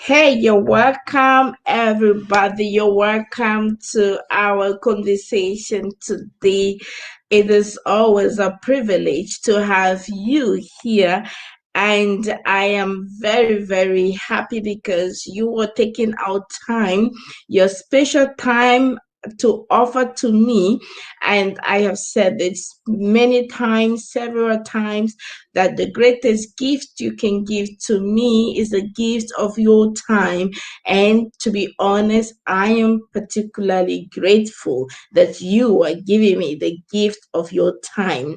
Hey, you're welcome, everybody. You're welcome to our conversation today. It is always a privilege to have you here. And I am very, very happy because you are taking out time, your special time to offer to me. And I have said this many times, several times, that the greatest gift you can give to me is the gift of your time. And to be honest, I am particularly grateful that you are giving me the gift of your time.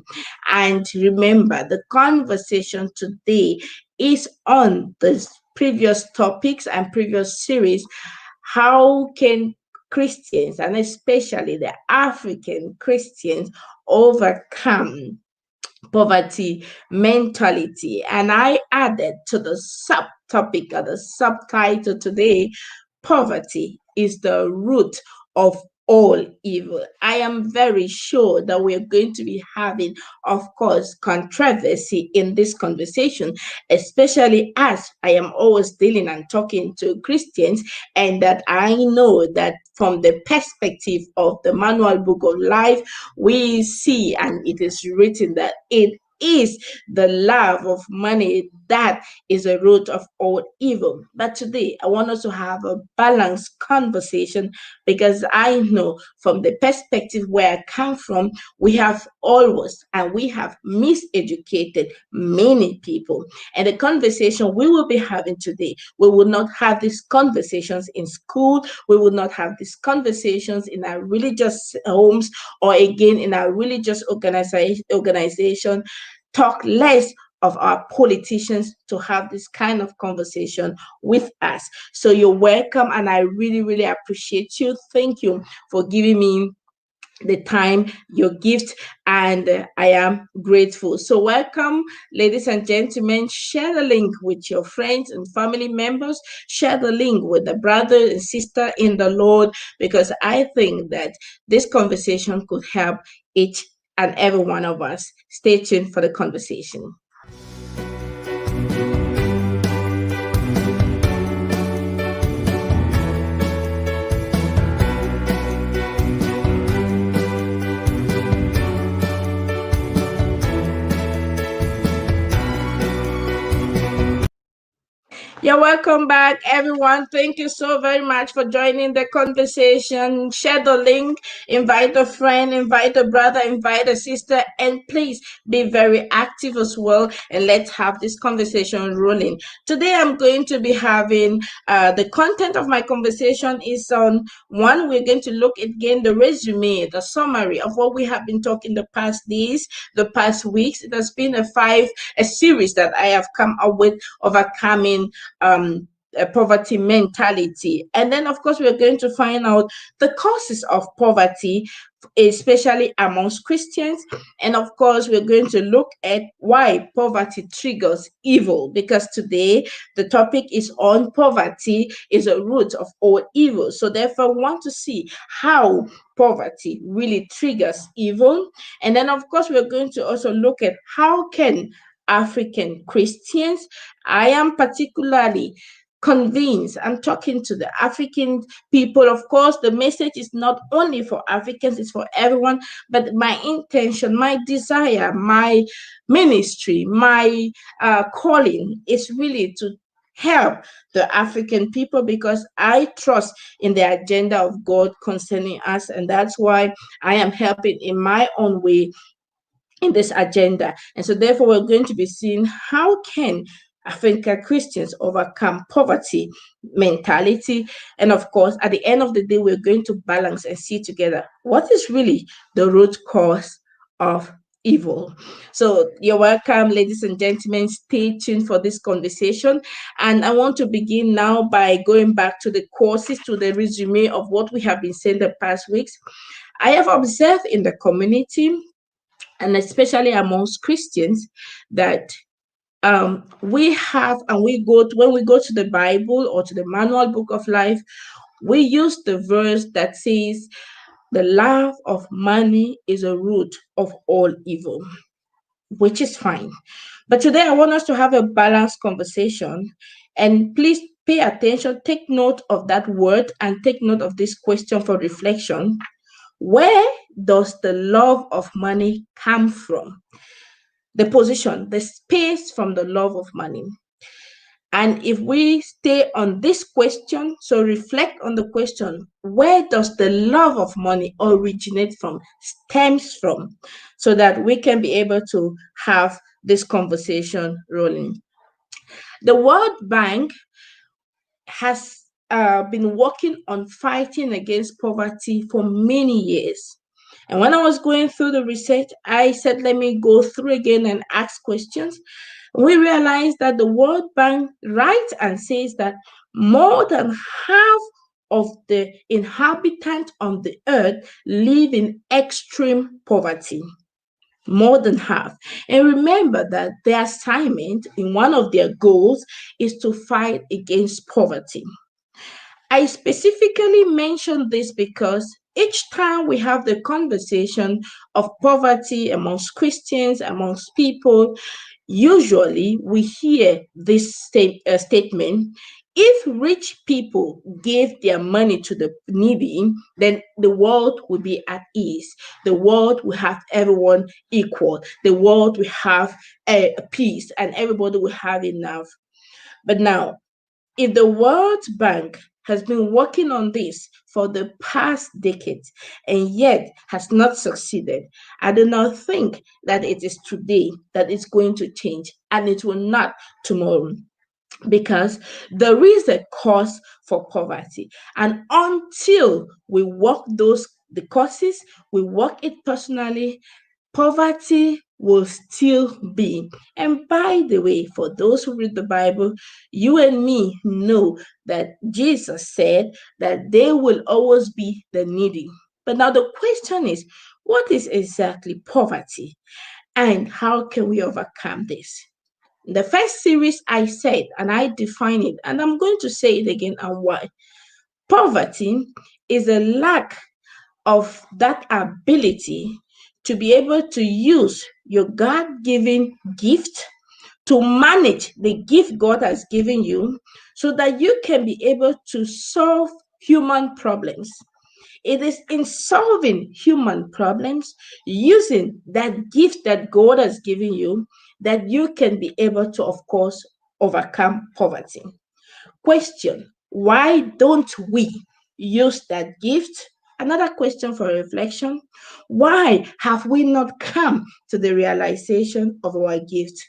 And remember, the conversation today is on the previous topics and previous series. How can Christians, and especially the African Christians, overcome poverty mentality? And I added to the subtopic or the subtitle today: poverty is the root of all evil. I am very sure that we're going to be having, of course, controversy in this conversation, especially as I am always dealing and talking to Christians, and that I know that from the perspective of the manual book of life, we see, and it is written, that it is the love of money that is the root of all evil. But today, I want us to have a balanced conversation because I know from the perspective where I come from, we have always and we have miseducated many people. And the conversation we will be having today, we will not have these conversations in school, we will not have these conversations in our religious homes or again in our religious organization. Talk less of our politicians to have this kind of conversation with us. So you're welcome, and I really, really appreciate you. Thank you for giving me the time, your gift, and I am grateful. So welcome, ladies and gentlemen. Share the link with your friends and family members. Share the link with the brother and sister in the Lord, because I think that this conversation could help each and every one of us. Stay tuned for the conversation. You're welcome back, everyone. Thank you so very much for joining the conversation. Share the link, invite a friend, invite a brother, invite a sister, and please be very active as well. And let's have this conversation rolling. Today, I'm going to be having the content of my conversation is on one. We're going to look again the resume, the summary of what we have been talking the past days, the past weeks. It has been a series that I have come up with, overcoming a poverty mentality. And then, of course, we're going to find out the causes of poverty, especially amongst Christians. And of course, we're going to look at why poverty triggers evil, because today the topic is on poverty is a root of all evil. So therefore, we want to see how poverty really triggers evil. And then, of course, we're going to also look at how can African Christians. I am particularly convinced, I'm talking to the African people. Of course, the message is not only for Africans, it's for everyone. But my intention, my desire, my ministry, my calling is really to help the African people, because I trust in the agenda of God concerning us. And that's why I am helping in my own way in this agenda. And so therefore, we're going to be seeing how can African Christians overcome poverty mentality. And of course, at the end of the day, we're going to balance and see together what is really the root cause of evil. So you're welcome, ladies and gentlemen. Stay tuned for this conversation. And I want to begin now by going back to the courses, to the resume of what we have been saying the past weeks. I have observed in the community, and especially amongst Christians, that we have, and we go to, when we go to the Bible or to the manual book of life, we use the verse that says, the love of money is a root of all evil, which is fine. But today I want us to have a balanced conversation And please pay attention, take note of that word, and take note of this question for reflection. Where does the love of money come from? The position, the space from the love of money. And if we stay on this question, so reflect on the question, where does the love of money originate from, stems from, so that we can be able to have this conversation rolling. The World Bank has been working on fighting against poverty for many years. And when I was going through the research, I said, let me go through again and ask questions. We realized that the World Bank writes and says that more than half of the inhabitants on the earth live in extreme poverty. More than half. And remember that their assignment in one of their goals is to fight against poverty. I specifically mention this because each time we have the conversation of poverty amongst Christians, amongst people, usually we hear this statement: if rich people gave their money to the needy, then the world would be at ease. The world will have everyone equal. The world will have peace and everybody will have enough. But now, if the World Bank has been working on this for the past decades and yet has not succeeded, I do not think that it is today that it's going to change, and it will not tomorrow, because there is a cause for poverty. And until we work the causes, we work it personally, poverty will still be. And by the way, for those who read the Bible, you and me know that Jesus said that there will always be the needy. But now the question is, what is exactly poverty? And how can we overcome this? The first series I said, and I define it, and I'm going to say it again and why. Poverty is a lack of that ability to be able to use your God given gift to manage the gift God has given you so that you can be able to solve human problems. It is in solving human problems using that gift that God has given you that you can be able to, of course, overcome poverty. Question: why don't we use that gift? Another question for reflection: why have we not come to the realization of our gift?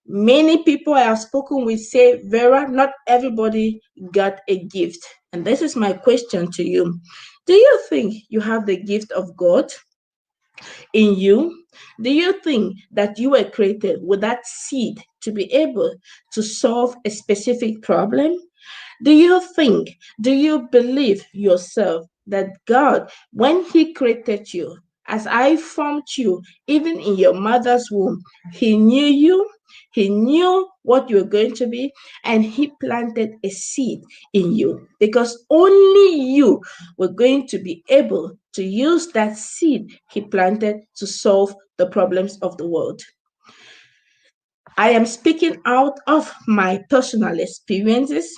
Many people I have spoken with say, Vera, not everybody got a gift. And this is my question to you. Do you think you have the gift of God in you? Do you think that you were created with that seed to be able to solve a specific problem? Do you think, do you believe yourself that God, when He created you, as I formed you, even in your mother's womb, He knew you, He knew what you were going to be, and He planted a seed in you because only you were going to be able to use that seed He planted to solve the problems of the world. I am speaking out of my personal experiences,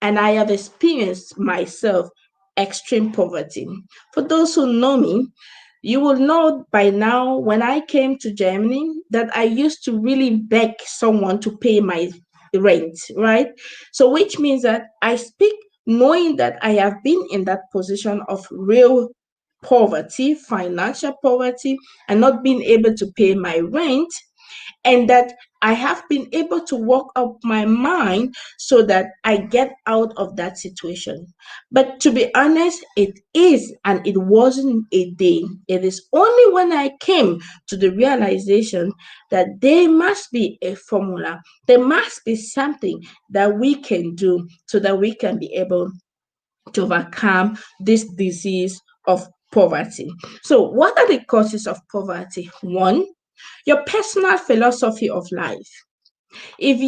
and I have experienced myself extreme poverty. For those who know me, you will know by now when I came to Germany that I used to really beg someone to pay my rent, right? So, which means that I speak knowing that I have been in that position of real poverty, financial poverty, and not being able to pay my rent, and that I have been able to work up my mind so that I get out of that situation. But to be honest, it is, and it wasn't a day. It is only when I came to the realization that there must be a formula, there must be something that we can do so that we can be able to overcome this disease of poverty. So, what are the causes of poverty? One, your personal philosophy of life. If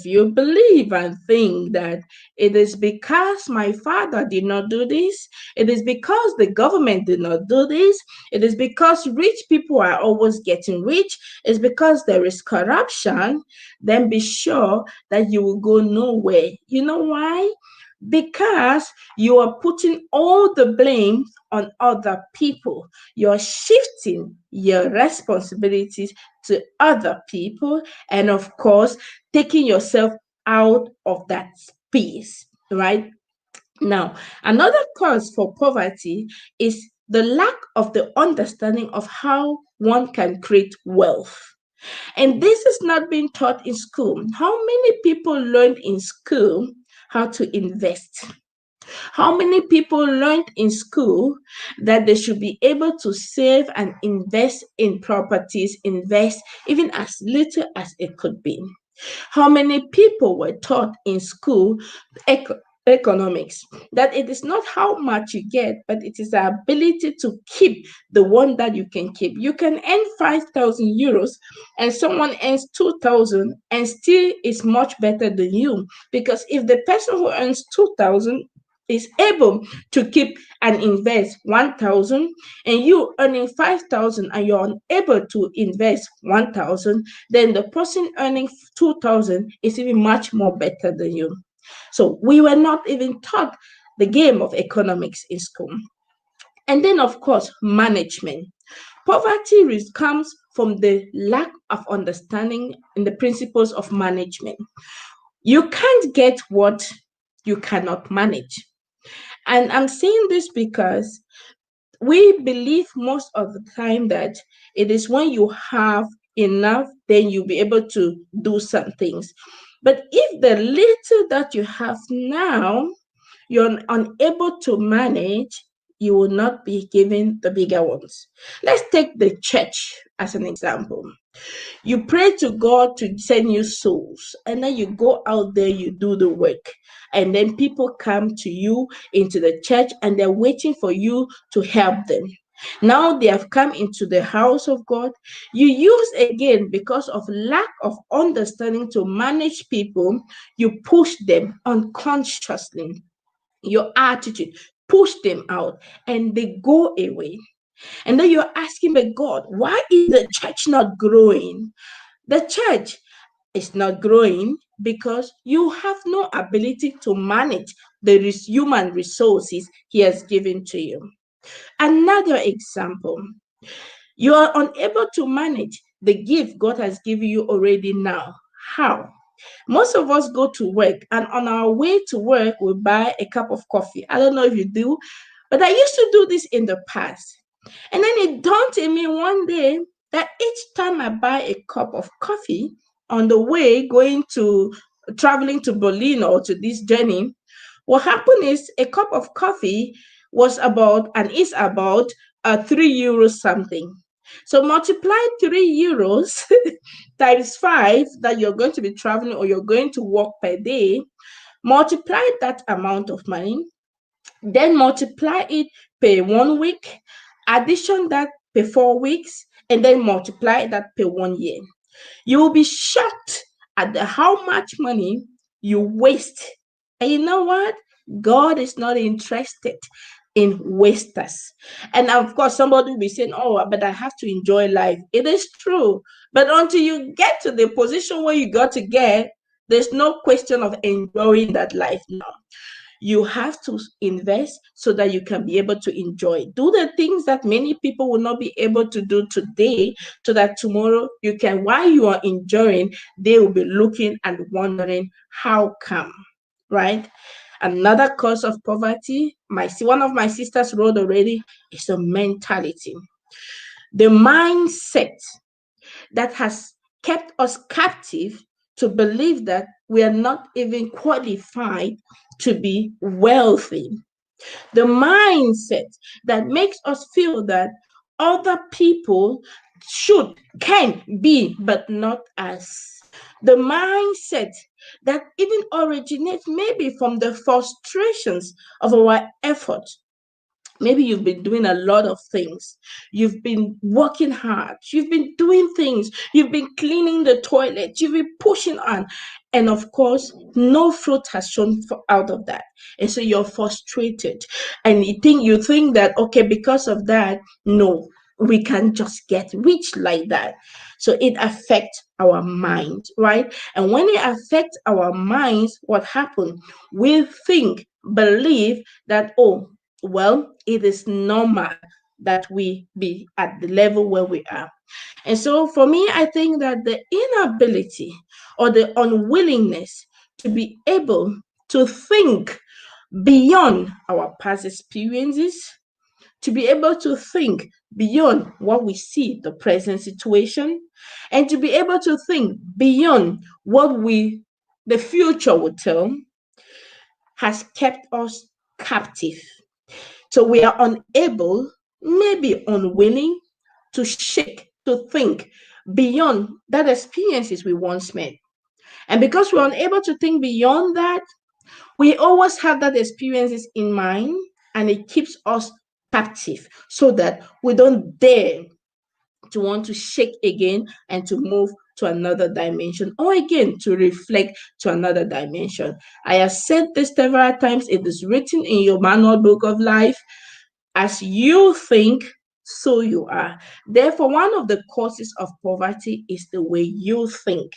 you believe and think that it is because my father did not do this, it is because the government did not do this, it is because rich people are always getting rich, it's because there is corruption, then be sure that you will go nowhere. You know why? Because you are putting all the blame on other people. You're shifting your responsibilities to other people, and of course, taking yourself out of that space, right? Now, another cause for poverty is the lack of the understanding of how one can create wealth. And this is not being taught in school. How many people learned in school how to invest? How many people learned in school that they should be able to save and invest in properties, invest even as little as it could be? How many people were taught in school economics that it is not how much you get, but it is the ability to keep the one that you can keep? You can earn 5,000 euros and someone earns 2,000 and still is much better than you, because if the person who earns 2,000 is able to keep and invest 1,000, and you earning 5,000 and you're unable to invest 1,000, then the person earning 2,000 is even much more better than you. So we were not even taught the game of economics in school. And then, of course, management. Poverty comes from the lack of understanding in the principles of management. You can't get what you cannot manage. And I'm saying this because we believe most of the time that it is when you have enough, then you'll be able to do some things. But if the little that you have now, you're unable to manage, you will not be given the bigger ones. Let's take the church as an example. You pray to God to send you souls, and then you go out there, you do the work, and then people come to you into the church and they're waiting for you to help them. Now they have come into the house of God. You use again, because of lack of understanding to manage people, you push them unconsciously. Your attitude push them out and they go away. And then you're asking, but God, why is the church not growing? The church is not growing because you have no ability to manage the human resources He has given to you. Another example, you are unable to manage the gift God has given you already now. How? Most of us go to work, and on our way to work, we buy a cup of coffee. I don't know if you do, but I used to do this in the past. And then it dawned on me one day that each time I buy a cup of coffee on the way traveling to Berlin or to this journey, what happened is a cup of coffee was about and is about 3 euros something. So multiply 3 euros times 5 that you're going to be traveling or you're going to work per day, multiply that amount of money, then multiply it per 1 week, addition that per 4 weeks, and then multiply that per 1 year. You will be shocked at how much money you waste. And you know what? God is not interested in wasters. And of course, somebody will be saying, oh, but I have to enjoy life. It is true. But until you get to the position where you got to get, there's no question of enjoying that life now. You have to invest so that you can be able to enjoy. Do the things that many people will not be able to do today, so that tomorrow you can, while you are enjoying, they will be looking and wondering, how come? Right? Another cause of poverty, one of my sisters wrote already, is the mentality. The mindset that has kept us captive to believe that we are not even qualified to be wealthy. The mindset that makes us feel that other people can be, but not us. The mindset that even originates maybe from the frustrations of our efforts Maybe you've been doing a lot of things. You've been working hard. You've been doing things. You've been cleaning the toilet. You've been pushing on. And of course, no fruit has shown out of that. And so you're frustrated. And you think that, okay, because of that, no, we can just get rich like that. So it affects our mind, right? And when it affects our minds, what happens? We think, believe that, oh, well, it is normal that we be at the level where we are. And so for me, I think that the inability or the unwillingness to be able to think beyond our past experiences, to be able to think beyond what we see, the present situation, and to be able to think beyond what the future will tell, has kept us captive. So we are unable, maybe unwilling, to shake, to think beyond that experiences we once made. And because we're unable to think beyond that, we always have that experiences in mind, and it keeps us captive so that we don't dare to want to shake again and to move to another dimension, or again to reflect to another dimension. I have said this several times. It is written in your manual book of life: as you think, so you are. Therefore, one of the causes of poverty is the way you think.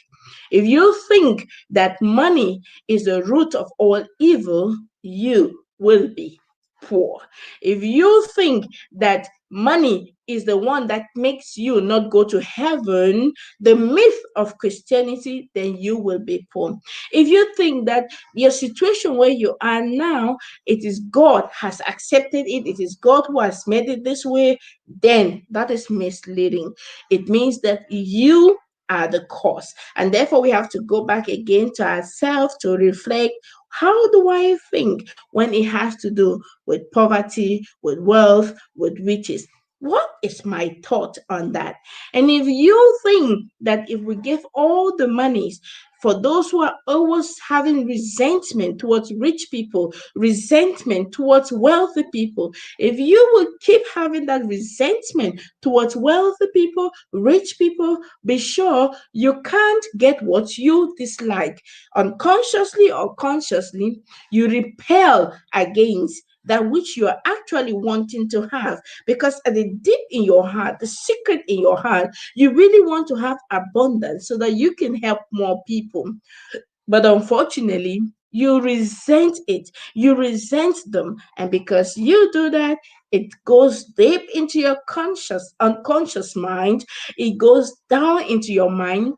If you think that money is the root of all evil, you will be poor. If you think that money is the one that makes you not go to heaven, the myth of Christianity, then you will be poor. If you think that your situation where you are now, it is God has accepted it, it is God who has made it this way, then that is misleading. It means that you are the cause. And therefore, we have to go back again to ourselves to reflect: how do I think when it has to do with poverty, with wealth, with riches? What is my thought on that? And if you think that if we give all the monies for those who are always having resentment towards rich people, resentment towards wealthy people, if you will keep having that resentment towards wealthy people, rich people, be sure you can't get what you dislike. Unconsciously or consciously, you repel against that which you are actually wanting to have, because at the deep in your heart, the secret in your heart, you really want to have abundance so that you can help more people. But unfortunately, you resent it, you resent them, and because you do that, it goes deep into your unconscious mind. It goes down into your mind,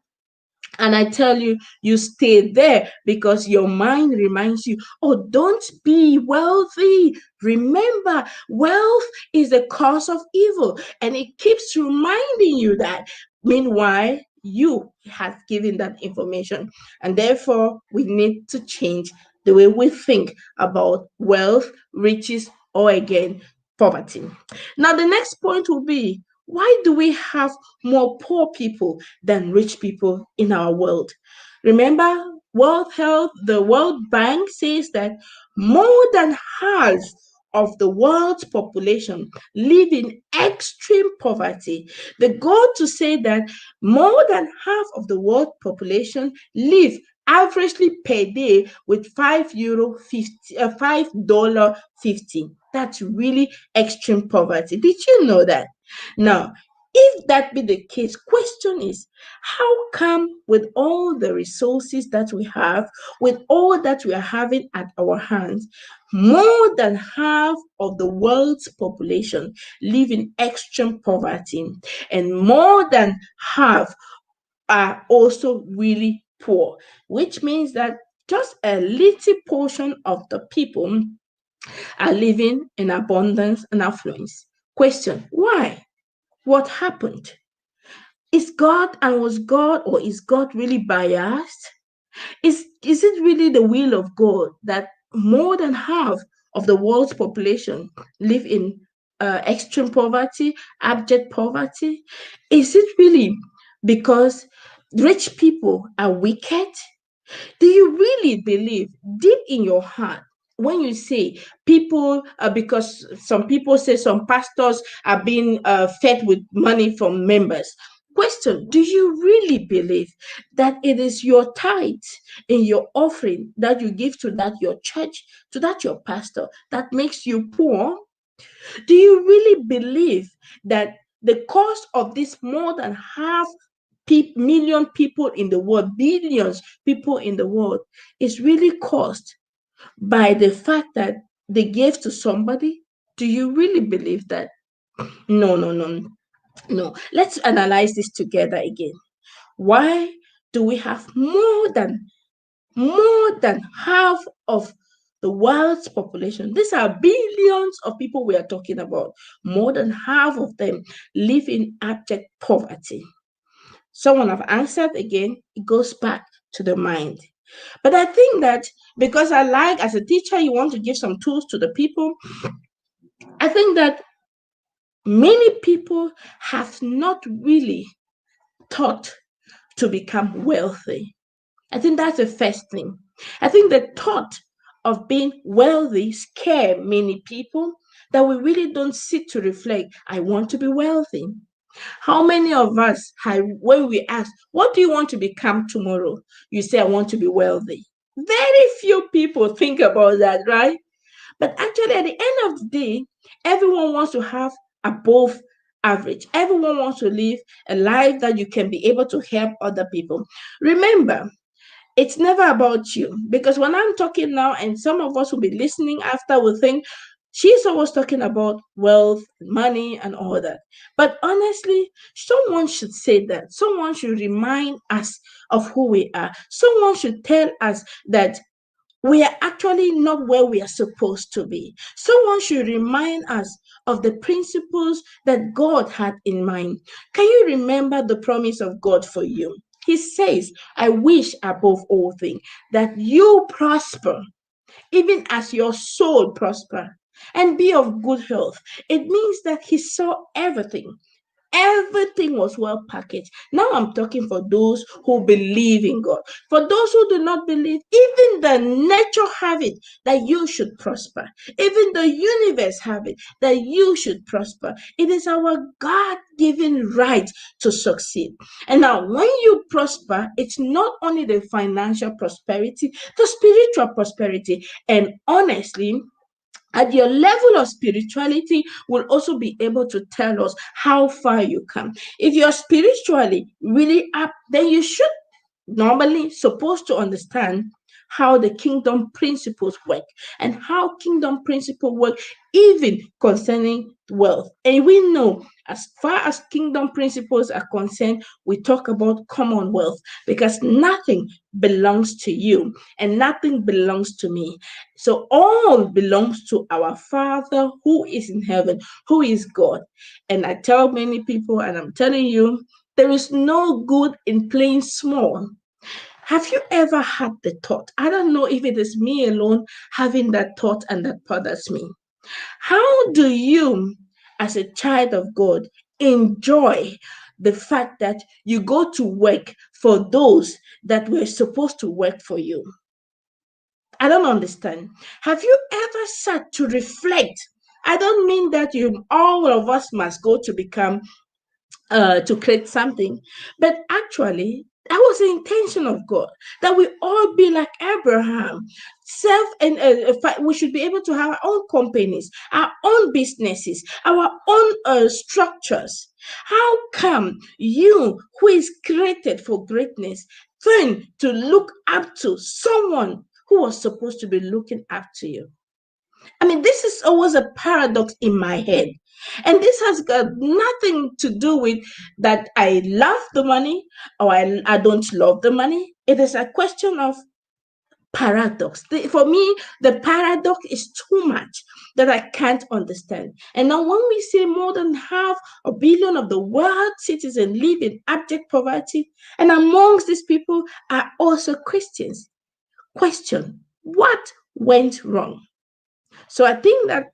and I tell you, you stay there because your mind reminds you, oh, don't be wealthy. Remember, wealth is the cause of evil. And it keeps reminding you that. Meanwhile, you have given that information. And therefore, we need to change the way we think about wealth, riches, or again, poverty. Now, the next point will be, why do we have more poor people than rich people in our world? Remember, the World Bank says that more than half of the world's population live in extreme poverty. The goal to say that more than half of the world population live averagely per day with $5.50. That's really extreme poverty. Did you know that? Now, if that be the case, question is, how come with all the resources that we have, with all that we are having at our hands, more than half of the world's population live in extreme poverty, and more than half are also really poor, which means that just a little portion of the people are living in abundance and affluence. Question, why? What happened? Is God, and was God, or is God really biased? Is it really the will of God that more than half of the world's population live in extreme poverty, abject poverty? Is it really because rich people are wicked? Do you really believe deep in your heart when you say people, because some people say some pastors are being fed with money from members. Question: do you really believe that it is your tithe and your offering that you give to that your church, to that your pastor, that makes you poor? Do you really believe that the cost of this more than half million people in the world, billions people in the world, is really caused by the fact that they gave to somebody? Do you really believe that? No, no, no, no. Let's analyze this together again. Why do we have more than half of the world's population? These are billions of people we are talking about. More than half of them live in abject poverty. Someone have answered again. It goes back to the mind. But I think that because I like, as a teacher, you want to give some tools to the people. I think that many people have not really thought to become wealthy. I think that's the first thing. I think the thought of being wealthy scare many people, that we really don't sit to reflect. I want to be wealthy. How many of us have, when we ask, what do you want to become tomorrow? You say, I want to be wealthy. Very few people think about that, right? But actually, at the end of the day, everyone wants to have above average. Everyone wants to live a life that you can be able to help other people. Remember, it's never about you, because when I'm talking now, and some of us will be listening after, will think she's always talking about wealth, money, and all that. But honestly, someone should say that. Someone should remind us of who we are. Someone should tell us that we are actually not where we are supposed to be. Someone should remind us of the principles that God had in mind. Can you remember the promise of God for you? He says, I wish above all things that you prosper, even as your soul prosper, and be of good health. It means that he saw everything. Everything was well packaged. Now I'm talking for those who believe in God. For those who do not believe, even the nature have it that you should prosper. Even the universe have it that you should prosper. It is our God-given right to succeed. And now when you prosper, it's not only the financial prosperity, the spiritual prosperity. And honestly, at your level of spirituality will also be able to tell us how far you come. If you're spiritually really up, then you should normally supposed to understand how the kingdom principles work, and how kingdom principles work even concerning wealth. And we know, as far as kingdom principles are concerned, we talk about commonwealth, because nothing belongs to you and nothing belongs to me. So all belongs to our Father who is in heaven, who is God. And I tell many people, and I'm telling you, there is no good in playing small. Have you ever had the thought? I don't know if it is me alone having that thought and that bothers me. How do you, as a child of God, enjoy the fact that you go to work for those that were supposed to work for you? I don't understand. Have you ever sat to reflect? I don't mean that you all of us must go to become to create something. But actually, that was the intention of God, that we all be like Abraham. We should be able to have our own companies, our own businesses, our own structures. How come you, who is created for greatness, turn to look up to someone who was supposed to be looking up to you? I mean, this is always a paradox in my head. And this has got nothing to do with that I love the money or I don't love the money. It is a question of paradox. For me, the paradox is too much that I can't understand. And now, when we say more than half a billion of the world's citizens live in abject poverty, and amongst these people are also Christians, question: what went wrong? So I think that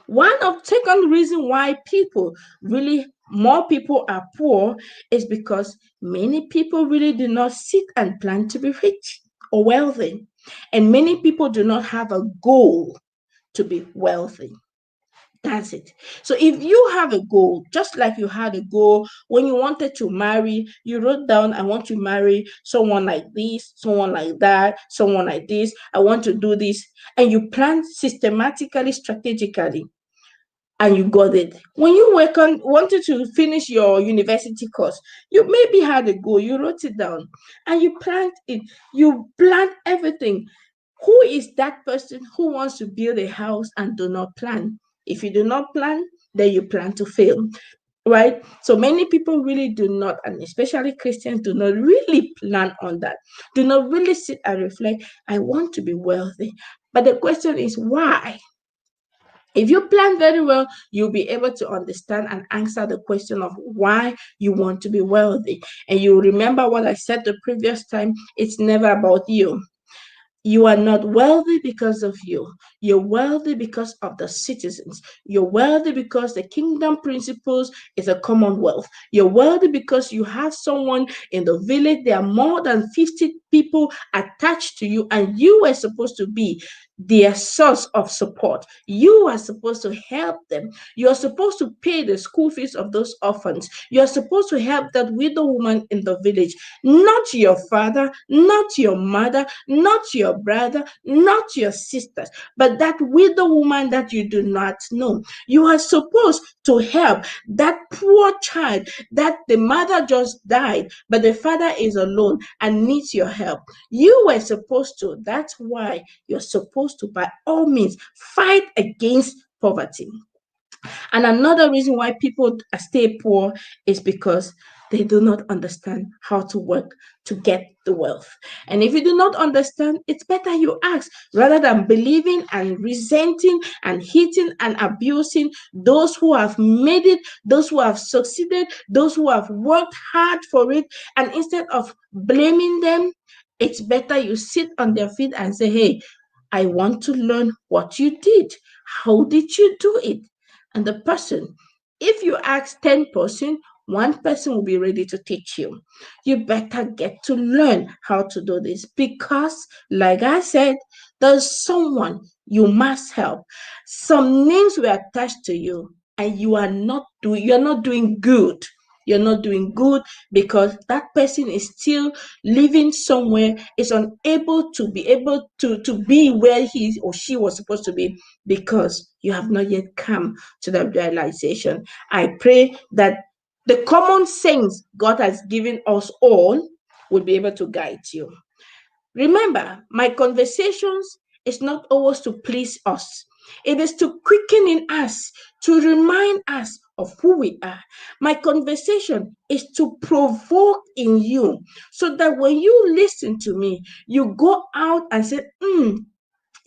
one of second reason why people really more people are poor is because many people really do not sit and plan to be rich or wealthy. And many people do not have a goal to be wealthy. That's it. So if you have a goal, just like you had a goal when you wanted to marry, you wrote down, I want to marry someone like this, someone like that, someone like this, I want to do this, and you plan systematically, strategically, and you got it. When you wanted to finish your university course, you maybe had a goal, you wrote it down, and you planned it. You planned everything. Who is that person who wants to build a house and do not plan? If you do not plan, then you plan to fail, right? So many people really do not, and especially Christians, do not really plan on that, do not really sit and reflect, I want to be wealthy. But the question is, why? If you plan very well, you'll be able to understand and answer the question of why you want to be wealthy. And you remember what I said the previous time, it's never about you. You are not wealthy because of you. You're wealthy because of the citizens. You're wealthy because the kingdom principles is a commonwealth. You're wealthy because you have someone in the village. There are more than 50 people attached to you, and you were supposed to be their source of support. You are supposed to help them. You're supposed to pay the school fees of those orphans. You're supposed to help that widow woman in the village. Not your father, not your mother, not your brother, not your sisters, but that widow woman that you do not know. You are supposed to help that poor child that the mother just died, but the father is alone and needs your help. You were supposed to. That's why you're supposed to, by all means, fight against poverty. And another reason why people stay poor is because they do not understand how to work to get the wealth. And if you do not understand, it's better you ask rather than believing and resenting and hitting and abusing those who have made it, those who have succeeded, those who have worked hard for it. And instead of blaming them, it's better you sit on their feet and say, hey, I want to learn what you did. How did you do it? And the person, if you ask 10%, one person will be ready to teach you. You better get to learn how to do this because, like I said, there's someone you must help. Some names were attached to you, and you're not doing good. You're not doing good because that person is still living somewhere, is unable to be able to be where he or she was supposed to be because you have not yet come to that realization. I pray that the common sense God has given us all will be able to guide you. Remember, my conversations is not always to please us. It is to quicken in us, to remind us of who we are. My conversation is to provoke in you so that when you listen to me, you go out and say,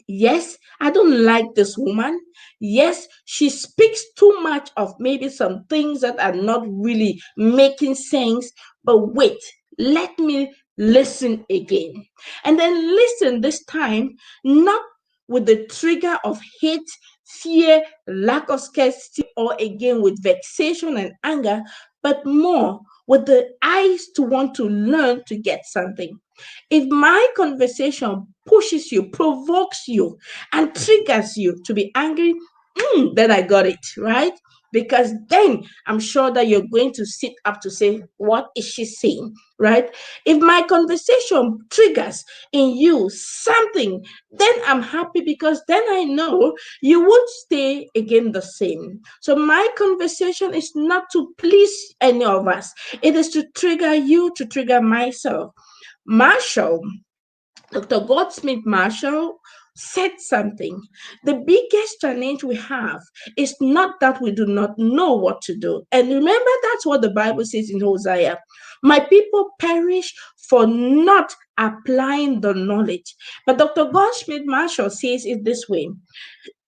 yes, I don't like this woman. Yes, she speaks too much of maybe some things that are not really making sense. But wait, let me listen again. And then listen this time, not with the trigger of hate, fear, lack of scarcity, or again with vexation and anger, but more with the eyes to want to learn to get something. If my conversation pushes you, provokes you, and triggers you to be angry, then I got it, right? Because then I'm sure that you're going to sit up to say, what is she saying, right? If my conversation triggers in you something, then I'm happy because then I know you won't stay again the same. So my conversation is not to please any of us. It is to trigger you, to trigger myself. Marshall, Dr. Goldsmith Marshall said something. The biggest challenge we have is not that we do not know what to do. And remember, that's what the Bible says in Hosea. My people perish for not applying the knowledge. But Dr. Goldsmith Marshall says it this way.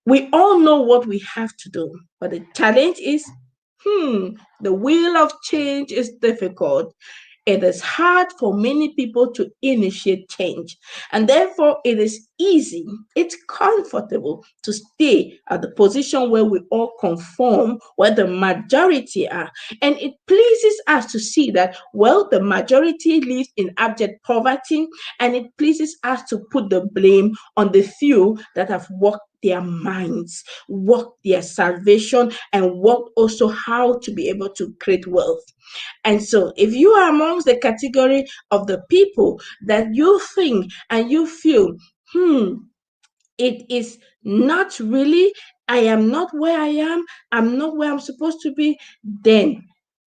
We all know what we have to do, but the challenge is, the wheel of change is difficult. it is hard for many people to initiate change. And therefore, it is easy, it's comfortable to stay at the position where we all conform, where the majority are. And it pleases us to see that, well, the majority lives in abject poverty, and it pleases us to put the blame on the few that have worked their minds, work their salvation, and work also how to be able to create wealth. And so, if you are amongst the category of the people that you think and you feel, it is not really, I am not where I am, I'm not where I'm supposed to be, then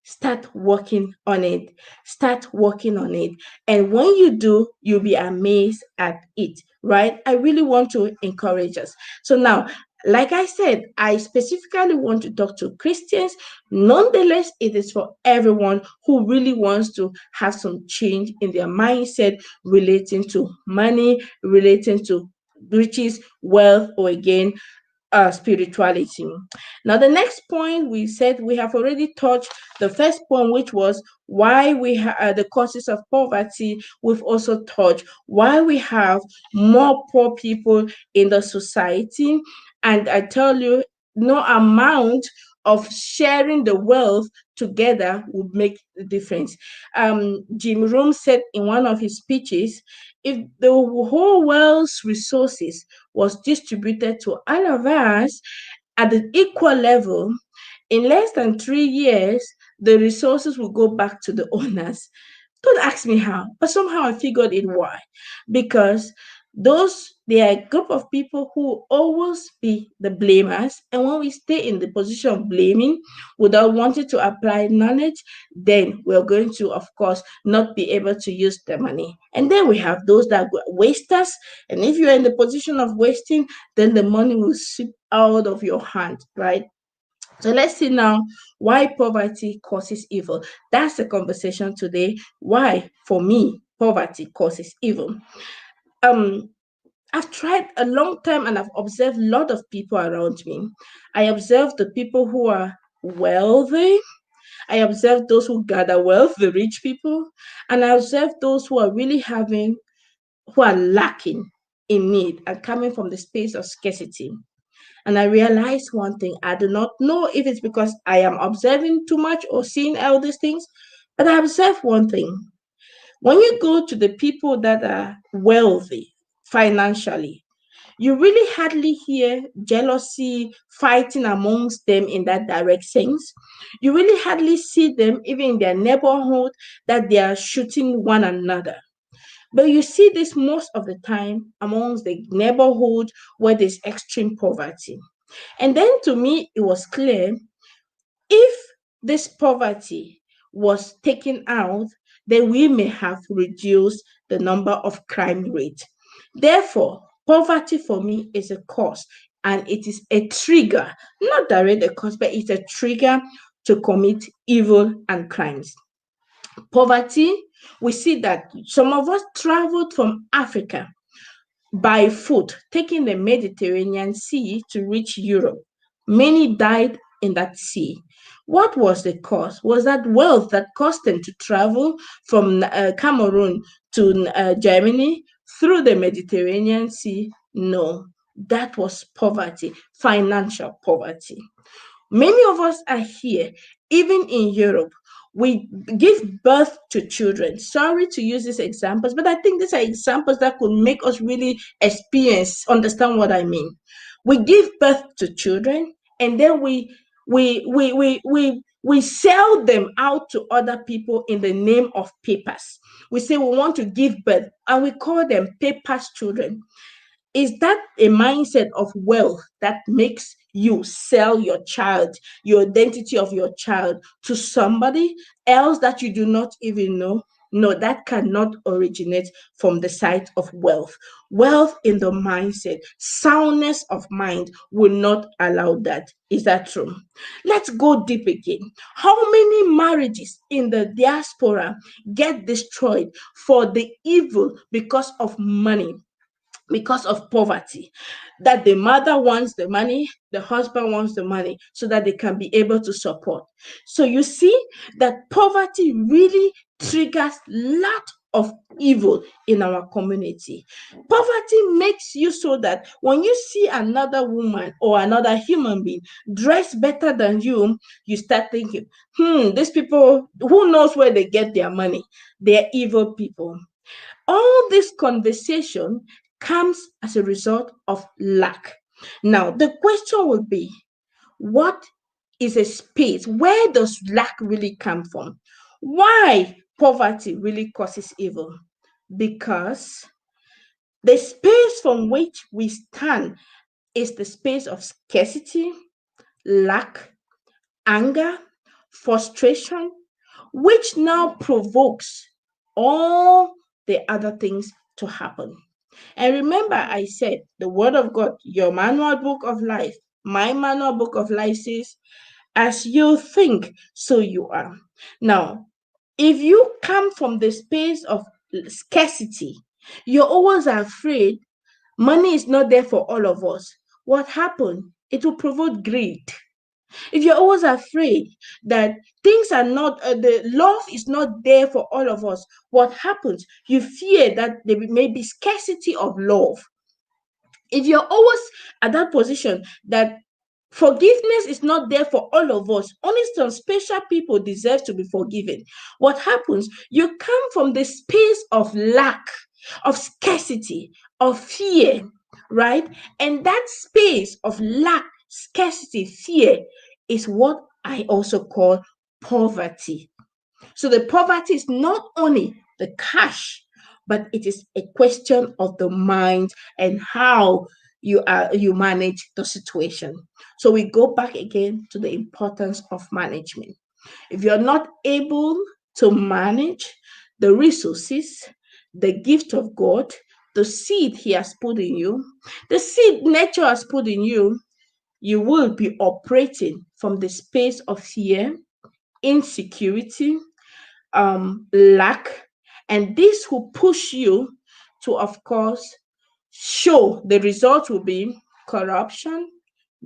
start working on it. Start working on it. And when you do, you'll be amazed at it, right? I really want to encourage us. So now, like I said, I specifically want to talk to Christians. Nonetheless, it is for everyone who really wants to have some change in their mindset relating to money, relating to riches, wealth, or again, spirituality. Now, the next point we said we have already touched the first point, which was why we have the causes of poverty. We've also touched why we have more poor people in the society. And I tell you, no amount of sharing the wealth together would make the difference. Jim Rohn said in one of his speeches, if the whole world's resources was distributed to all of us at an equal level, in less than 3 years, the resources will go back to the owners. Don't ask me how, but somehow I figured it why. Because they are a group of people who always be the blamers. And when we stay in the position of blaming without wanting to apply knowledge, then we're going to, of course, not be able to use the money. And then we have those that are wasters. And if you're in the position of wasting, then the money will slip out of your hand, right? So let's see now why poverty causes evil. That's the conversation today. Why, for me, poverty causes evil. I've tried a long time and I've observed a lot of people around me. I observe the people who are wealthy. I observe those who gather wealth, the rich people. And I observe those who are really who are lacking in need and coming from the space of scarcity. And I realized one thing. I do not know if it's because I am observing too much or seeing all these things, but I observed one thing. When you go to the people that are wealthy financially, you really hardly hear jealousy fighting amongst them in that direct sense. You really hardly see them, even in their neighborhood, that they are shooting one another. But you see this most of the time amongst the neighborhood where there's extreme poverty. And then to me, it was clear if this poverty was taken out, then we may have reduced the number of crime rate. Therefore, poverty for me is a cause and it is a trigger, not direct a cause, but it's a trigger to commit evil and crimes. Poverty, we see that some of us traveled from Africa by foot, taking the Mediterranean Sea to reach Europe. Many died in that sea. What was the cause? Was that wealth that caused them to travel from Cameroon to Germany through the Mediterranean Sea? No, that was poverty, financial poverty. Many of us are here, even in Europe. We give birth to children. Sorry to use these examples, but I think these are examples that could make us really understand what I mean. We give birth to children, and then we sell them out to other people in the name of papers. We say we want to give birth, and we call them papers children. Is that a mindset of wealth that makes you sell your child, your identity of your child to somebody else that you do not even know? No, that cannot originate from the side of wealth. Wealth in the mindset, soundness of mind will not allow that. Is that true? Let's go deep again. How many marriages in the diaspora get destroyed for the evil because of money? Because of poverty, that the mother wants the money, the husband wants the money so that they can be able to support. So you see that poverty really triggers lot of evil in our community. Poverty makes you so that when you see another woman or another human being dressed better than you start thinking, these people, who knows where they get their money? They're evil people. All this conversation comes as a result of lack. Now, the question would be, what is a space? Where does lack really come from? Why poverty really causes evil? Because the space from which we stand is the space of scarcity, lack, anger, frustration, which now provokes all the other things to happen. And remember, I said the word of God, your manual book of life, my manual book of life says, as you think, so you are. Now, if you come from the space of scarcity, you're always afraid money is not there for all of us. What happened? It will provoke greed. If you're always afraid that things are not, the love is not there for all of us, what happens? You fear that there may be scarcity of love. If you're always at that position that forgiveness is not there for all of us, only some special people deserve to be forgiven, what happens? You come from the space of lack, of scarcity, of fear, right? And that space of lack, scarcity, fear is what I also call poverty. So the poverty is not only the cash, but it is a question of the mind and how you manage the situation. So we go back again to the importance of management. If you're not able to manage the resources, the gift of God, the seed He has put in you, the seed nature has put in you, you will be operating from the space of fear, insecurity, lack, and this will push you to, of course, show the result will be corruption,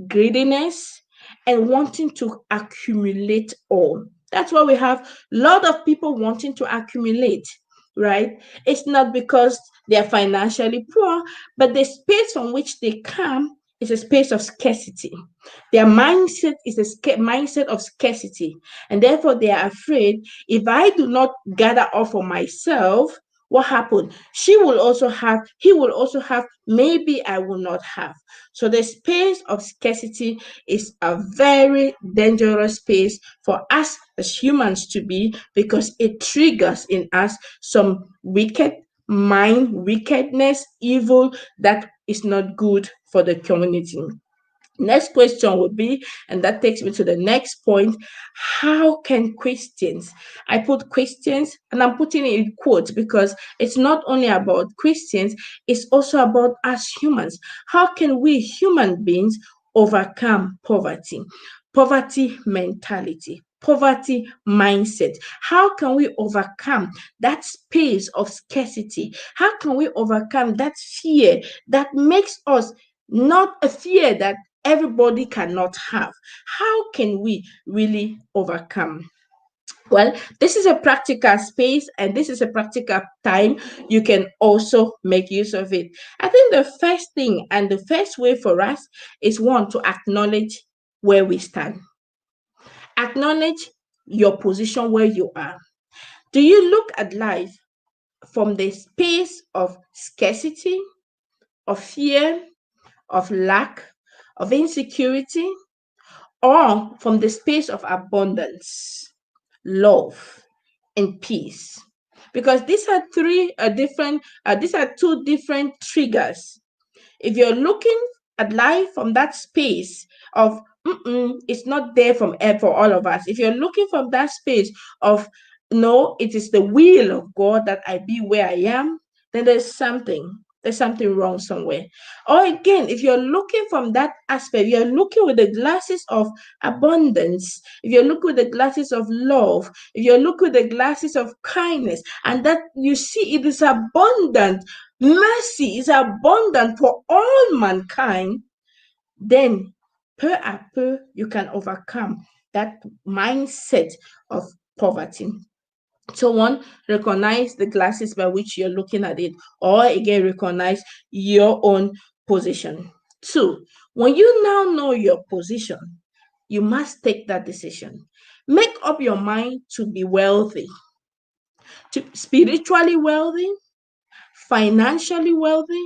greediness, and wanting to accumulate all. That's why we have a lot of people wanting to accumulate, right? It's not because they're financially poor, but the space from which they come is a space of scarcity. Their mindset is a mindset of scarcity, and therefore they are afraid, if I do not gather all for myself, what happened? She will also have, he will also have, maybe I will not have. So the space of scarcity is a very dangerous space for us as humans to be, because it triggers in us some wicked mind, wickedness, evil that is not good for the community. Next question would be, and that takes me to the next point, how can Christians, I put Christians and I'm putting it in quotes because it's not only about Christians, it's also about us humans. How can we human beings overcome poverty? Poverty mentality, poverty mindset. How can we overcome that space of scarcity? How can we overcome that fear that makes us not a fear that everybody cannot have? How can we really overcome? Well, this is a practical space and this is a practical time. You can also make use of it. I think the first thing and the first way for us is, one, to acknowledge where we stand. Acknowledge your position where you are. Do you look at life from the space of scarcity, of fear, of lack, of insecurity, or from the space of abundance, love, and peace? Because these are these are two different triggers. If you're looking at life from that space of it's not there for all of us. If you're looking from that space of no, it is the will of God that I be where I am, then there's something wrong somewhere. Or again, if you're looking from that aspect, you're looking with the glasses of abundance, if you're looking with the glasses of love, if you're looking with the glasses of kindness, and that you see it is abundant, mercy is abundant for all mankind, then per a per you can overcome that mindset of poverty. So one, recognize the glasses by which you're looking at it, or again, recognize your own position. Two, when you now know your position, you must take that decision. Make up your mind to be wealthy, to spiritually wealthy, financially wealthy,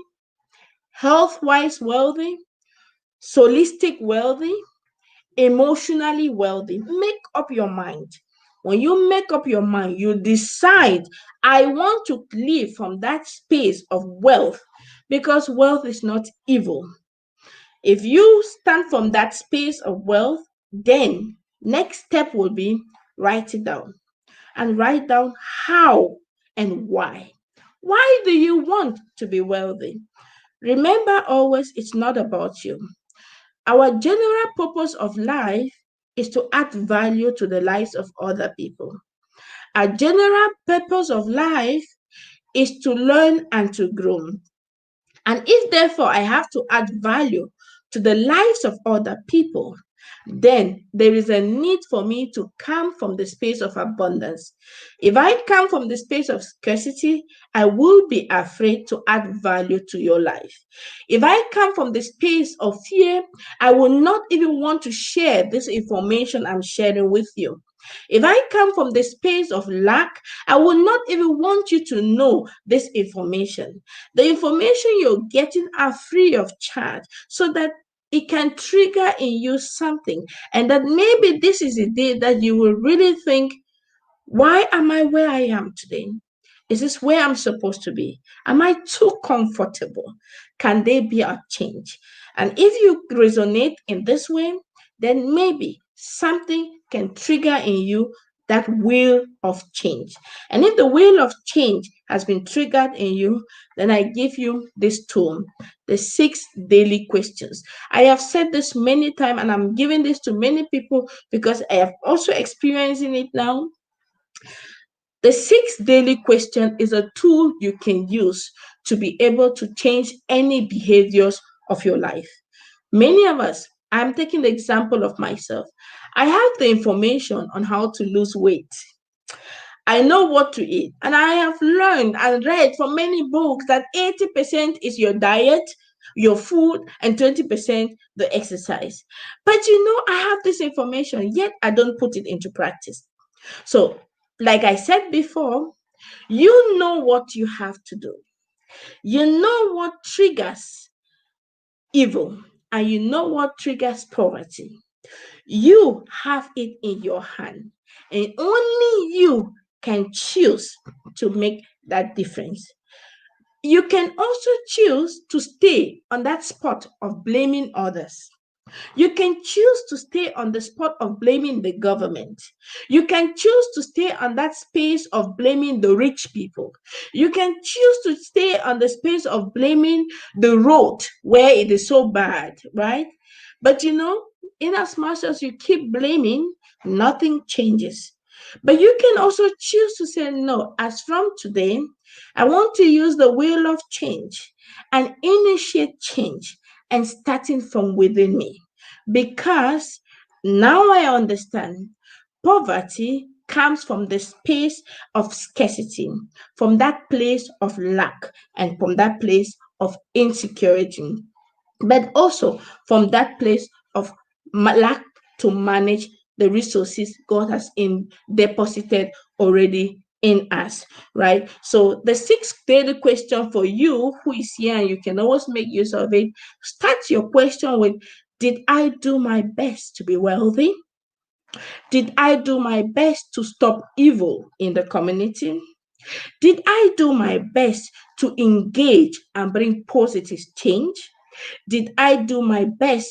health-wise wealthy, solistic wealthy, emotionally wealthy. Make up your mind. When you make up your mind, you decide, I want to live from that space of wealth, because wealth is not evil. If you stand from that space of wealth, then next step will be write it down, and write down how and why. Why do you want to be wealthy? Remember always, it's not about you. Our general purpose of life is to add value to the lives of other people. Our general purpose of life is to learn and to grow. And if therefore I have to add value to the lives of other people, then there is a need for me to come from the space of abundance. If I come from the space of scarcity, I will be afraid to add value to your life. If I come from the space of fear, I will not even want to share this information I'm sharing with you. If I come from the space of lack, I will not even want you to know this information. The information you're getting are free of charge, so that it can trigger in you something, and that maybe this is a day that you will really think, why am I where I am today? Is this where I'm supposed to be? Am I too comfortable? Can there be a change? And if you resonate in this way, then maybe something can trigger in you that will of change. And if the will of change has been triggered in you, then I give you this tool, the 6 daily questions. I have said this many times, and I'm giving this to many people because I have also experiencing it now. The 6 daily question is a tool you can use to be able to change any behaviors of your life. Many of us, I'm taking the example of myself. I have the information on how to lose weight. I know what to eat. And I have learned and read from many books that 80% is your diet, your food, and 20% the exercise. But I have this information, yet I don't put it into practice. So, like I said before, you know what you have to do. You know what triggers evil, and you know what triggers poverty. You have it in your hand, and only you can choose to make that difference. You can also choose to stay on that spot of blaming others. You can choose to stay on the spot of blaming the government. You can choose to stay on that space of blaming the rich people. You can choose to stay on the space of blaming the road where it is so bad, right? But in as much as you keep blaming, nothing changes. But you can also choose to say, no, as from today, I want to use the wheel of change and initiate change, and starting from within me. Because now I understand poverty comes from the space of scarcity, from that place of lack, and from that place of insecurity, but also from that place of lack to manage the resources God has deposited already in us, right? So the 6 daily question for you who is here, and you can always make use of it. Start your question with, did I do my best to be wealthy? Did I do my best to stop evil in the community? Did I do my best to engage and bring positive change? Did I do my best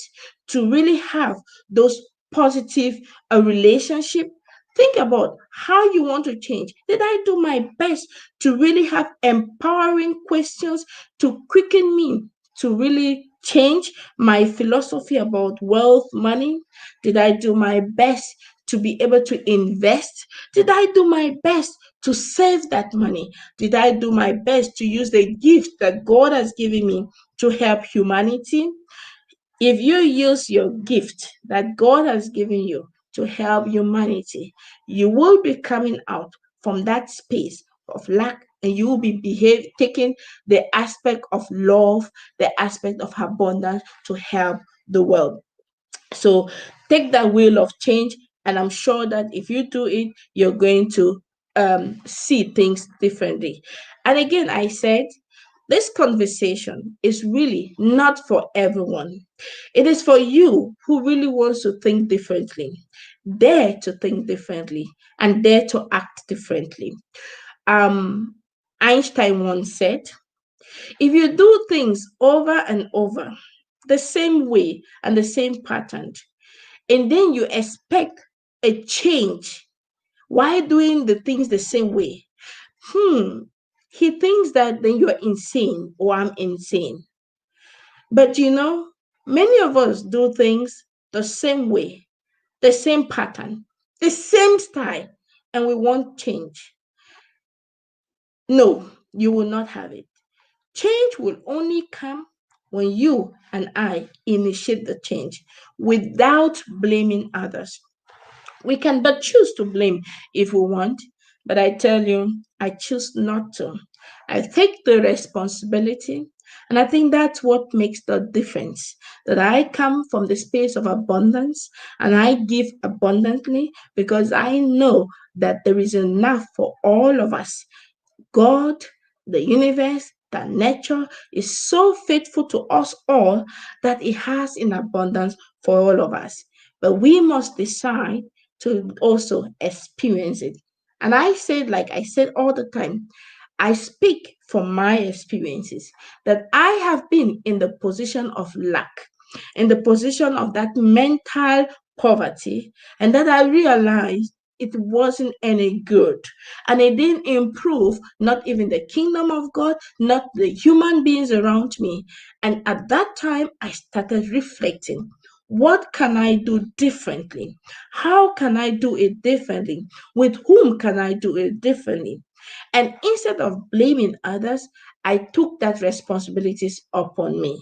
to really have those positive relationship? Think about how you want to change. Did I do my best to really have empowering questions to quicken me to really change my philosophy about wealth, money? Did I do my best to be able to invest? Did I do my best to save that money? Did I do my best to use the gift that God has given me to help humanity? If you use your gift that God has given you to help humanity, you will be coming out from that space of lack, and you will be taking the aspect of love, the aspect of abundance to help the world. So take that wheel of change, and I'm sure that if you do it, you're going to see things differently. And again, I said this conversation is really not for everyone. It is for you who really wants to think differently, dare to think differently, and dare to act differently. Um, Einstein once said, if you do things over and over, the same way and the same pattern, and then you expect a change while doing the things the same way, he thinks that then you're insane or I'm insane. But many of us do things the same way, the same pattern, the same style, and we want change. No, you will not have it. Change will only come when you and I initiate the change without blaming others. We can but choose to blame if we want, but I tell you, I choose not to. I take the responsibility, and I think that's what makes the difference. That I come from the space of abundance and I give abundantly because I know that there is enough for all of us. God, the universe, that nature is so faithful to us all that it has in abundance for all of us. But we must decide to also experience it. And I said, like I said all the time, I speak from my experiences that I have been in the position of lack, in the position of that mental poverty, and that I realized it wasn't any good. And it didn't improve, not even the kingdom of God, not the human beings around me. And at that time, I started reflecting. What can I do differently? How can I do it differently? With whom can I do it differently? And instead of blaming others, I took that responsibilities upon me.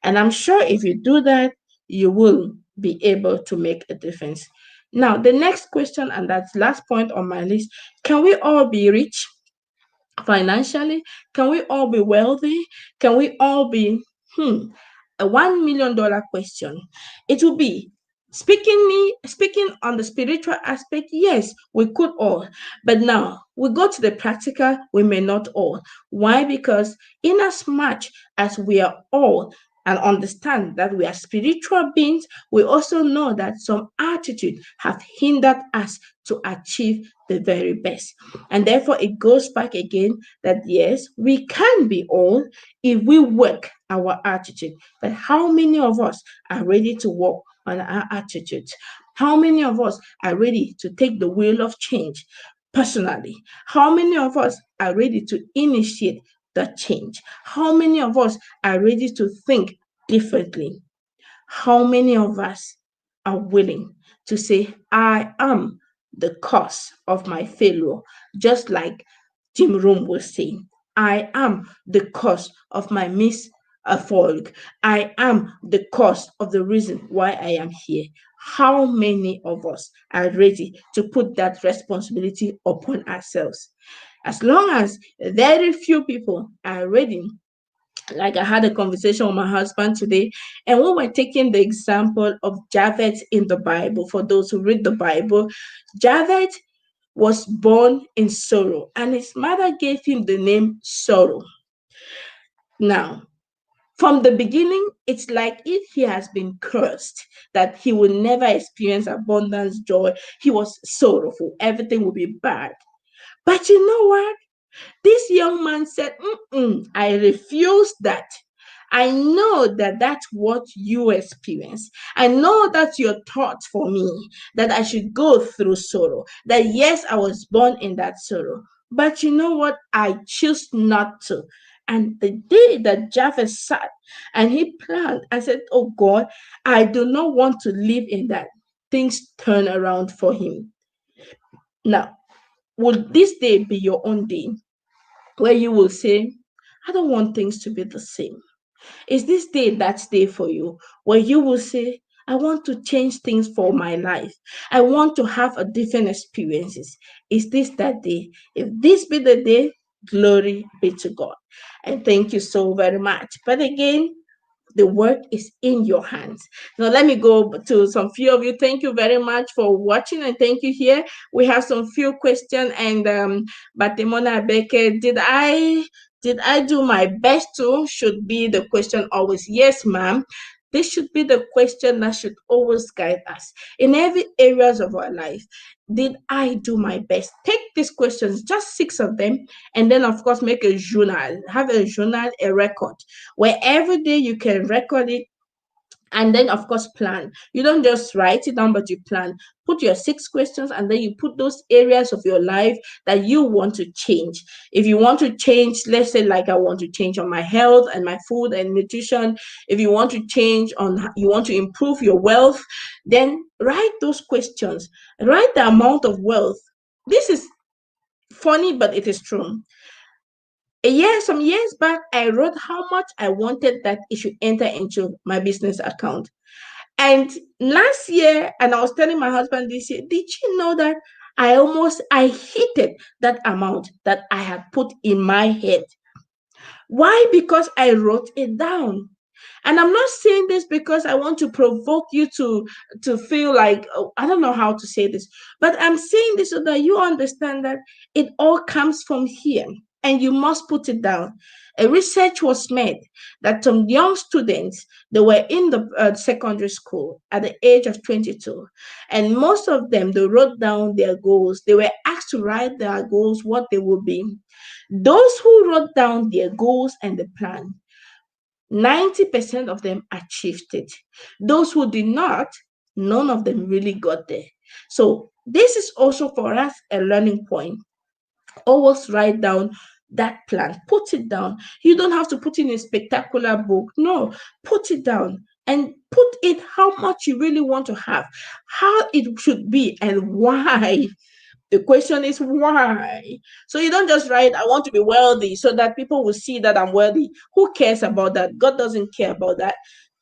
And I'm sure if you do that, you will be able to make a difference. Now, the next question, and that's last point on my list, can we all be rich financially? Can we all be wealthy? Can we all be a $1 million question? It will be speaking on the spiritual aspect. Yes, we could all, but now we go to the practical, we may not all. Why? Because in as much as we are all and understand that we are spiritual beings, we also know that some attitude have hindered us to achieve the very best. And therefore, it goes back again that yes, we can be all if we work our attitude. But how many of us are ready to work on our attitude? How many of us are ready to take the wheel of change personally? How many of us are ready to initiate the change? How many of us are ready to think differently? How many of us are willing to say, I am the cause of my failure, just like Jim Rohn was saying, I am the cause of my misfortune. I am the cause of the reason why I am here. How many of us are ready to put that responsibility upon ourselves? As long as very few people are ready, like I had a conversation with my husband today, and we were taking the example of Javed in the Bible. For those who read the Bible, Javed was born in sorrow, and his mother gave him the name Sorrow. Now, from the beginning, it's like if he has been cursed, that he will never experience abundance, joy. He was sorrowful, everything will be bad. But you know what? This young man said, I refuse that. I know that that's what you experience. I know that's your thought for me, that I should go through sorrow. That yes, I was born in that sorrow. But you know what? I choose not to. And the day that Japheth sat and he planned, I said, oh God, I do not want to live in that. Things turn around for him. Now, will this day be your own day where you will say, I don't want things to be the same? Is this day that day for you where you will say, I want to change things for my life. I want to have a different experiences. Is this that day? If this be the day, glory be to God. And thank you so very much. But again, the work is in your hands. Now, let me go to some few of you. Thank you very much for watching, and thank you here. We have some few questions, and Batemona Beke, did I do my best to? Should be the question always. Yes, ma'am. This should be the question that should always guide us in every areas of our life. Did I do my best? Take these questions, just 6 of them, and then of course make a journal. Have a journal, a record, where every day you can record it, and then of course plan. You don't just write it down, but you plan. Put your 6 questions, and then you put those areas of your life that you want to change. If you want to change, let's say like I want to change on my health and my food and nutrition. If you want to change on, you want to improve your wealth, then write those questions. Write the amount of wealth. This is funny, but it is true. Some years back, I wrote how much I wanted that it should enter into my business account. And last year, and I was telling my husband this year, did you know that I hit it, that amount that I had put in my head? Why? Because I wrote it down. And I'm not saying this because I want to provoke you to feel like, oh, I don't know how to say this, but I'm saying this so that you understand that it all comes from here, and you must put it down. A research was made that some young students, they were in the secondary school at the age of 22, and most of them, they wrote down their goals. They were asked to write their goals, what they will be. Those who wrote down their goals and the plan, 90% of them achieved it. Those who did not, none of them really got there. So this is also for us a learning point. Always write down that plan. Put it down. You don't have to put in a spectacular book. No, put it down and put it how much you really want to have, how it should be, and why. The question is why. So you don't just write, I want to be wealthy so that people will see that I'm wealthy. Who cares about that? God doesn't care about that.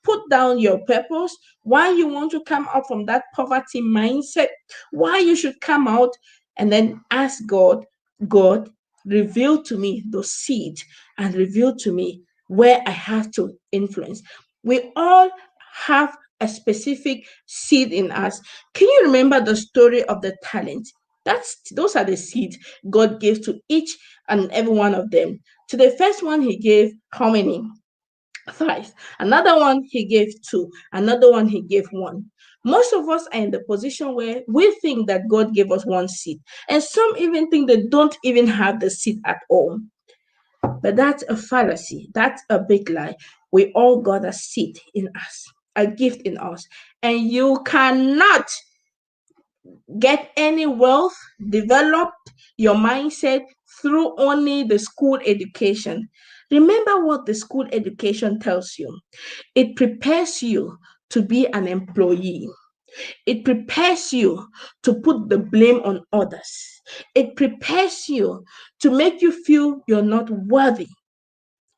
Put down your purpose, why you want to come out from that poverty mindset, why you should come out, and then ask God, God, reveal to me those seeds and reveal to me where I have to influence. We all have a specific seed in us. Can you remember the story of the talent? Those are the seeds God gave to each and every one of them. To the first one, he gave how many? 5. Another one, he gave 2. Another one, he gave 1. Most of us are in the position where we think that God gave us 1 seed, and some even think they don't even have the seed at all. But that's a fallacy. That's a big lie. We all got a seed in us, a gift in us, and you cannot get any wealth, develop your mindset through only the school education. Remember what the school education tells you. It prepares you to be an employee. It prepares you to put the blame on others. It prepares you to make you feel you're not worthy,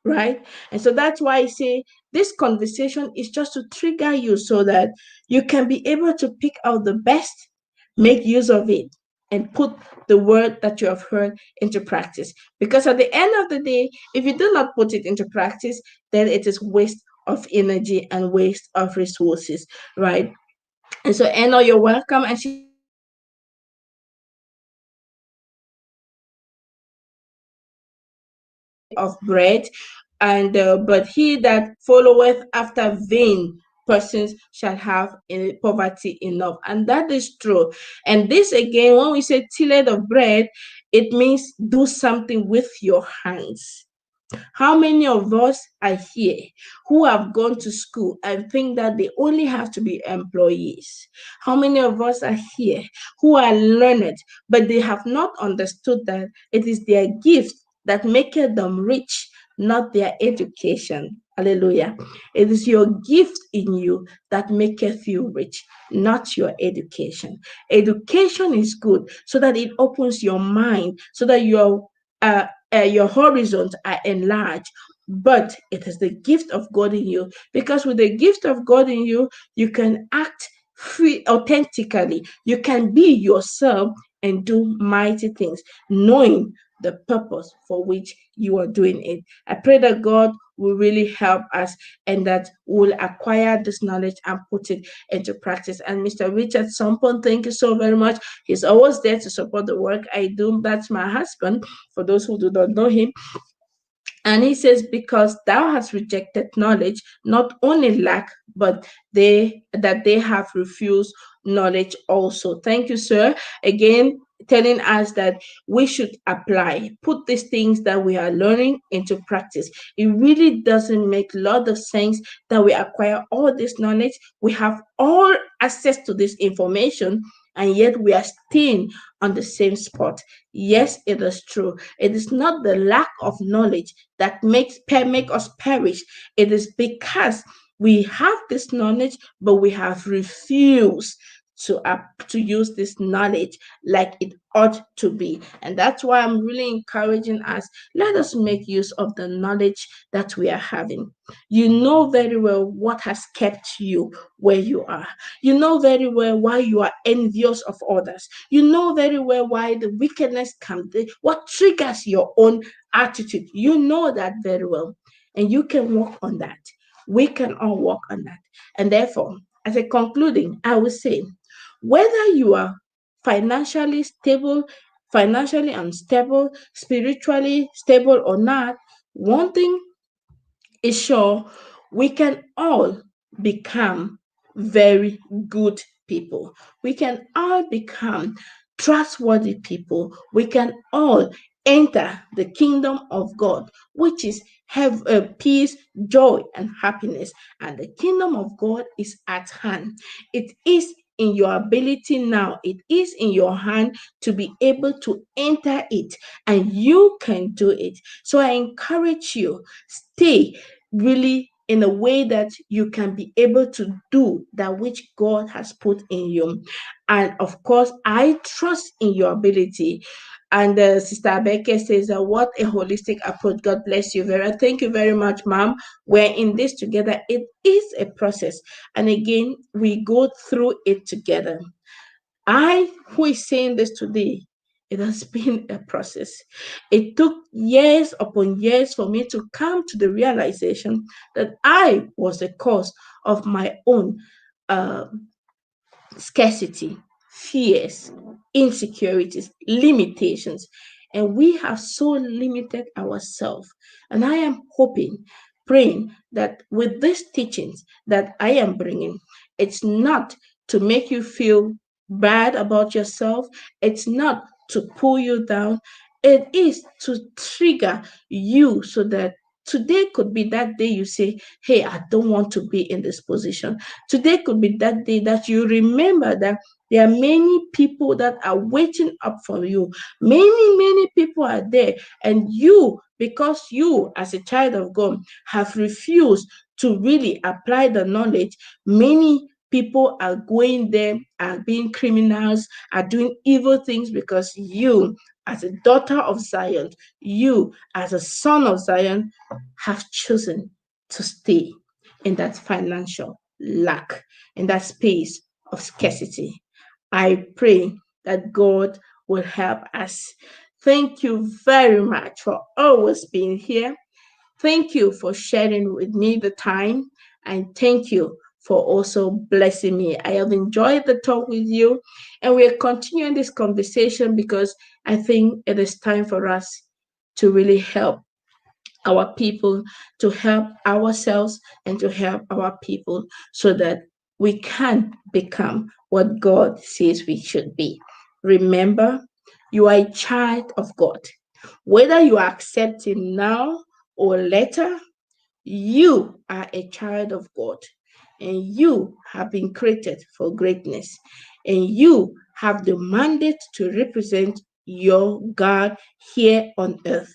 right? And so that's why I say this conversation is just to trigger you so that you can be able to pick out the best, make use of it, and put the word that you have heard into practice. Because at the end of the day, if you do not put it into practice, then it is waste of energy and waste of resources, right? And so, Anna, you're welcome. And she said, of bread, and but he that followeth after vain persons shall have in poverty enough. And that is true. And this again, when we say tillage of bread, it means do something with your hands. How many of us are here who have gone to school and think that they only have to be employees? How many of us are here who are learned, but they have not understood that it is their gift that maketh them rich, not their education? Hallelujah. It is your gift in you that maketh you rich, not your education. Education is good so that it opens your mind, so that your horizons are enlarged. but it is the gift of God in you. Because with the gift of God in you, you can act free authentically. You can be yourself and do mighty things, knowing the purpose for which you are doing it. I pray that God will really help us and that we'll acquire this knowledge and put it into practice. And Mr. Richard Sompon, thank you so very much. He's always there to support the work I do. That's my husband, for those who do not know him. And he says, because thou hast rejected knowledge, not only lack, but they have refused knowledge also. Thank you, sir. Again, telling us that we should apply, put these things that we are learning into practice. It really doesn't make a lot of sense that we acquire all this knowledge. We have all access to this information, and yet we are staying on the same spot. Yes, it is true. It is not the lack of knowledge that make us perish. It is because we have this knowledge, but we have refused to use this knowledge like it ought to be. And that's why I'm really encouraging us. Let us make use of the knowledge that we are having. You know very well what has kept you where you are. You know very well why you are envious of others. You know very well why the wickedness comes, what triggers your own attitude. You know that very well. And you can work on that. We can all work on that. And therefore, as a concluding, I will say, whether you are financially stable, financially unstable, spiritually stable or not, one thing is sure, we can all become very good people. We can all become trustworthy people. We can all enter the kingdom of God, which is have peace, joy, and happiness. And the kingdom of God is at hand. It is in your ability now. It is in your hand to be able to enter it, and you can do it. So I encourage you, stay really in a way that you can be able to do that which God has put in you. And of course, I trust in your ability. And Sister Becky says, what a holistic approach. God bless you, Vera. Thank you very much, ma'am. We're in this together. It is a process. And again, we go through it together. I, who is saying this today, it has been a process. It took years upon years for me to come to the realization that I was the cause of my own uh, scarcity, fears, insecurities, limitations. And we have so limited ourselves. And I am hoping, praying that with these teachings that I am bringing, it's not to make you feel bad about yourself. It's not to pull you down. It is to trigger you so that today could be that day you say, hey, I don't want to be in this position. Today could be that day that you remember that there are many people that are waiting up for you. Many people are there. And you, because you, as a child of God, have refused to really apply the knowledge, many people are going there, are being criminals, are doing evil things because you, as a daughter of Zion, you, as a son of Zion, have chosen to stay in that financial lack, in that space of scarcity. I pray that God will help us. Thank you very much for always being here. Thank you for sharing with me the time, and thank you for also blessing me. I have enjoyed the talk with you, and we are continuing this conversation because I think it is time for us to really help our people, to help ourselves, and to help our people so that we can become what God says we should be. Remember, you are a child of God. Whether you accept Him now or later, you are a child of God, and you have been created for greatness, and you have the mandate to represent your God here on earth.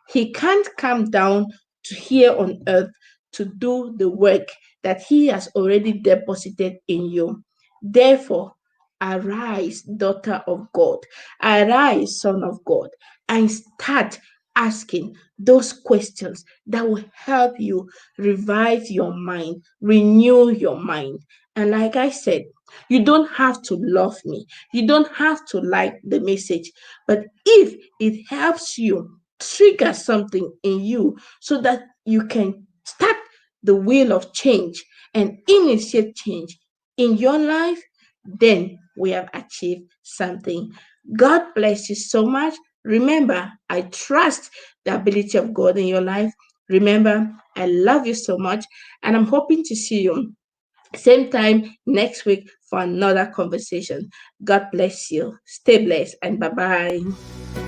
He can't come down to here on earth to do the work that He has already deposited in you. Therefore, arise, daughter of God, arise, son of God, and start asking those questions that will help you revive your mind, renew your mind. And like I said, you don't have to love me, you don't have to like the message, but if it helps you trigger something in you so that you can start the wheel of change and initiate change in your life, then we have achieved something. God bless you so much. Remember, I trust the ability of God in your life. Remember, I love you so much, and I'm hoping to see you same time next week for another conversation. God bless you. Stay blessed, and bye bye.